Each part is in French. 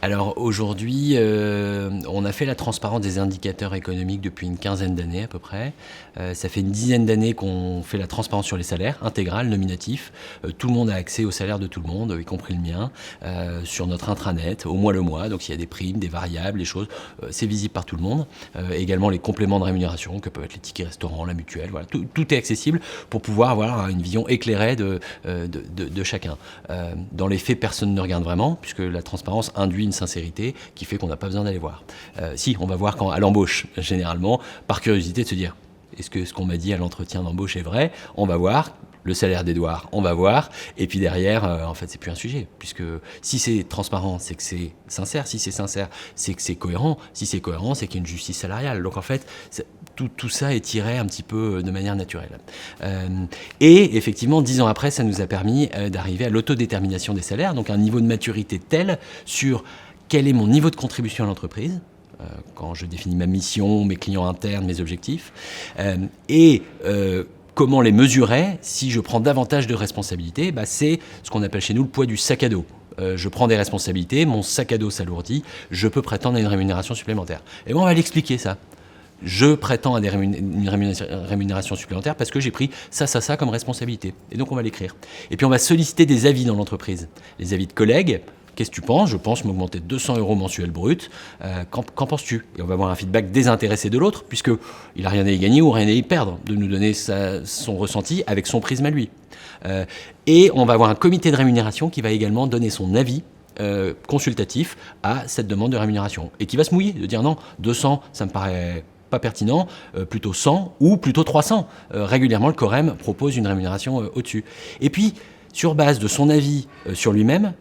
Alors aujourd'hui, on a fait la transparence des indicateurs économiques depuis une quinzaine d'années à peu près. Ça fait une dizaine d'années qu'on fait la transparence sur les salaires, intégral, nominatif. Tout le monde a accès au salaire de tout le monde, y compris le mien, sur notre intranet, au mois le mois. Donc il y a des primes, des variables, des choses. C'est visible par tout le monde. Également les compléments de rémunération, que peuvent être les tickets restaurants, la mutuelle. Voilà, tout est accessible pour pouvoir avoir une vision éclairée de chacun. Dans les faits, personne ne regarde vraiment, puisque la transparence induit une sincérité qui fait qu'on n'a pas besoin d'aller voir. Si, on va voir à l'embauche, généralement, par curiosité de se dire, est-ce que ce qu'on m'a dit à l'entretien d'embauche est vrai? On va voir. Le salaire d'Edouard, on va voir. Et puis derrière, en fait, c'est plus un sujet. Puisque si c'est transparent, c'est que c'est sincère. Si c'est sincère, c'est que c'est cohérent. Si c'est cohérent, c'est qu'il y a une justice salariale. Donc en fait, tout ça est tiré un petit peu de manière naturelle. Et effectivement, 10 ans après, ça nous a permis d'arriver à l'autodétermination des salaires. Donc un niveau de maturité tel sur quel est mon niveau de contribution à l'entreprise, quand je définis ma mission, mes clients internes, mes objectifs, et comment les mesurer si je prends davantage de responsabilités. C'est ce qu'on appelle chez nous le poids du sac à dos. Je prends des responsabilités, mon sac à dos s'alourdit, je peux prétendre à une rémunération supplémentaire. Et bon, on va l'expliquer ça. Je prétends à une rémunération supplémentaire parce que j'ai pris ça comme responsabilité. Et donc on va l'écrire. Et puis on va solliciter des avis dans l'entreprise. Les avis de collègues. Qu'est-ce que tu penses? Je pense m'augmenter de 200 € mensuels brut. Qu'en penses-tu? Et on va avoir un feedback désintéressé de l'autre, puisqu'il n'a rien à y gagner ou rien à y perdre, de nous donner son ressenti avec son prisme à lui. Et on va avoir un comité de rémunération qui va également donner son avis consultatif à cette demande de rémunération. Et qui va se mouiller, de dire non, 200, ça me paraît pas pertinent, plutôt 100 ou plutôt 300. Régulièrement, le Corem propose une rémunération au-dessus. Et puis, sur base de son avis sur lui-même,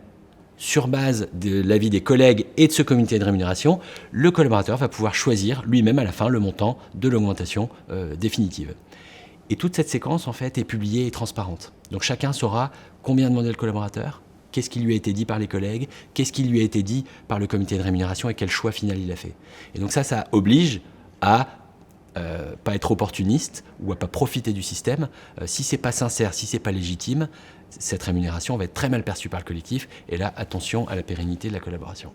sur base de l'avis des collègues et de ce comité de rémunération, le collaborateur va pouvoir choisir lui-même à la fin le montant de l'augmentation définitive. Et toute cette séquence, en fait, est publiée et transparente. Donc chacun saura combien demandait le collaborateur, qu'est-ce qui lui a été dit par les collègues, qu'est-ce qui lui a été dit par le comité de rémunération et quel choix final il a fait. Et donc ça oblige à pas être opportuniste ou à pas profiter du système. Si c'est pas sincère, si c'est pas légitime, cette rémunération va être très mal perçue par le collectif. Et là, attention à la pérennité de la collaboration.